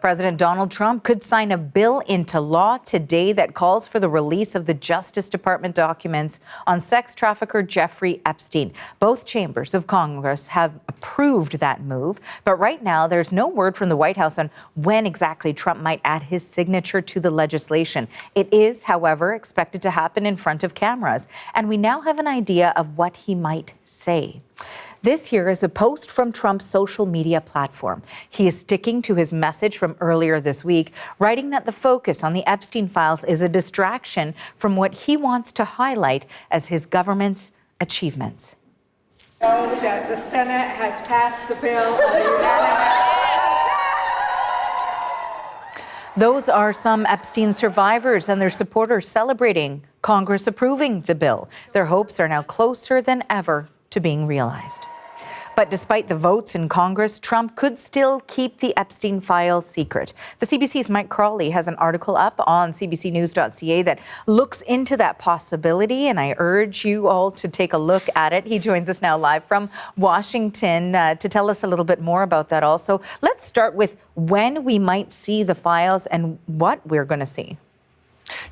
President Donald Trump could sign a bill into law today that calls for the release of the Justice Department documents on sex trafficker Jeffrey Epstein. Both chambers of Congress have approved that move, but right now there's no word from the White House on when exactly Trump might add his signature to the legislation. It is, however, expected to happen in front of cameras, and we now have an idea of what he might say. This here is a post from Trump's social media platform. He is sticking to his message from earlier this week, writing that the focus on the Epstein files is a distraction from what he wants to highlight as his government's achievements. Know that the Senate has passed the bill on the unanimous. Those are some Epstein survivors and their supporters celebrating Congress approving the bill. Their hopes are now closer than ever to being realized. But despite the votes in Congress, Trump could still keep the Epstein files secret. The CBC's Mike Crawley has an article up on CBCNews.ca that looks into that possibility, and I urge you all to take a look at it. He joins us now live from Washington to tell us a little bit more about that also. Let's start with when we might see the files and what we're going to see.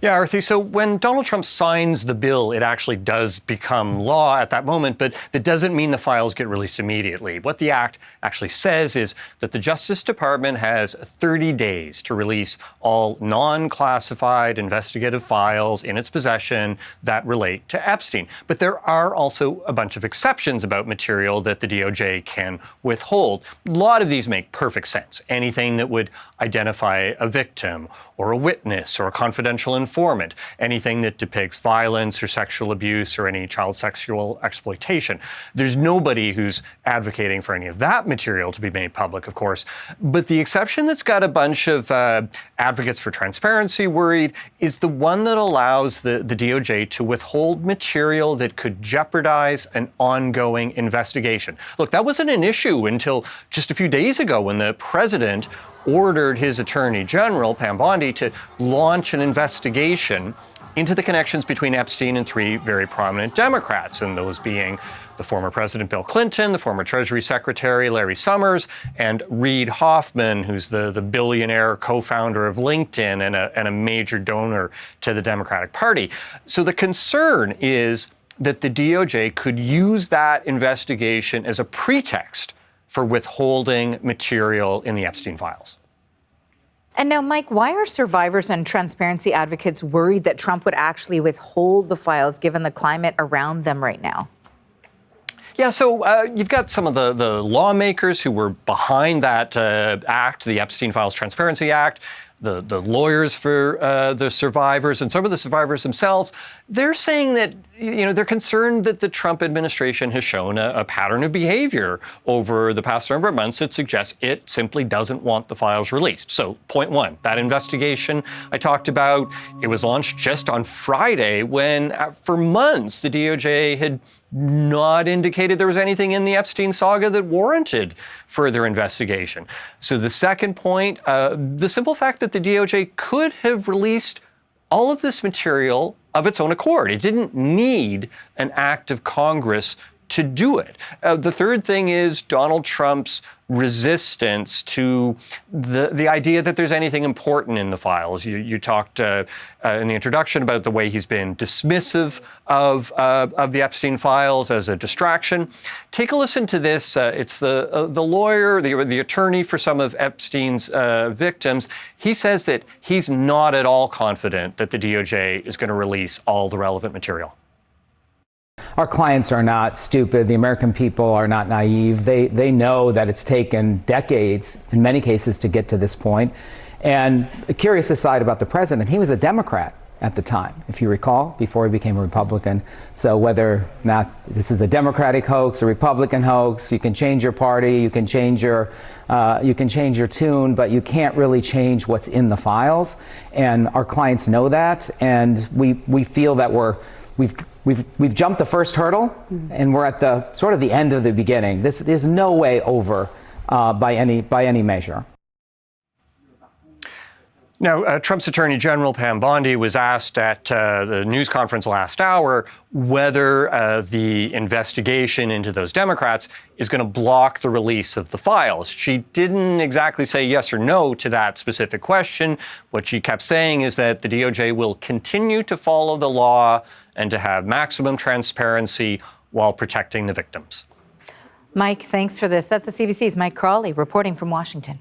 Yeah, Arthi, so when Donald Trump signs the bill, it actually does become law at that moment, but that doesn't mean the files get released immediately. What the act actually says is that the Justice Department has 30 days to release all non-classified investigative files in its possession that relate to Epstein. But there are also a bunch of exceptions about material that the DOJ can withhold. A lot of these make perfect sense. Anything that would identify a victim or a witness or a confidential informant, anything that depicts violence or sexual abuse or any child sexual exploitation. There's nobody who's advocating for any of that material to be made public, of course. But the exception that's got a bunch of advocates for transparency worried is the one that allows the DOJ to withhold material that could jeopardize an ongoing investigation. Look, that wasn't an issue until just a few days ago when the president ordered his Attorney General, Pam Bondi, to launch an investigation into the connections between Epstein and three very prominent Democrats, and those being the former President Bill Clinton, the former Treasury Secretary Larry Summers, and Reid Hoffman, who's the billionaire co-founder of LinkedIn and a major donor to the Democratic Party. So the concern is that the DOJ could use that investigation as a pretext for withholding material in the Epstein files. And now, Mike, why are survivors and transparency advocates worried that Trump would actually withhold the files given the climate around them right now? Yeah, so you've got some of the lawmakers who were behind that act, the Epstein Files Transparency Act, the lawyers for the survivors and some of the survivors themselves. They're saying that, they're concerned that the Trump administration has shown a pattern of behavior over the past number of months that suggests it simply doesn't want the files released. So point one, that investigation I talked about, it was launched just on Friday when for months the DOJ had not indicated there was anything in the Epstein saga that warranted further investigation. So the second point, the simple fact that the DOJ could have released all of this material of its own accord. It didn't need an act of Congress to do it. The third thing is Donald Trump's resistance to the idea that there's anything important in the files. You talked in the introduction about the way he's been dismissive of the Epstein files as a distraction. Take a listen to this. It's the lawyer, the attorney for some of Epstein's victims. He says that he's not at all confident that the DOJ is going to release all the relevant material. Our clients are not stupid. The American people are not naive. They know that it's taken decades, in many cases, to get to this point. And a curious aside about the president, he was a Democrat at the time, if you recall, before he became a Republican. So whether or not this is a Democratic hoax, a Republican hoax, you can change your party, you can change your tune, but you can't really change what's in the files. And our clients know that, and we feel that we've jumped the first hurdle, and we're at the sort of the end of the beginning. This is no way over by any measure. Now, Trump's Attorney General Pam Bondi was asked at the news conference last hour whether the investigation into those Democrats is going to block the release of the files. She didn't exactly say yes or no to that specific question. What she kept saying is that the DOJ will continue to follow the law and to have maximum transparency while protecting the victims. Mike, thanks for this. That's the CBC's Mike Crawley reporting from Washington.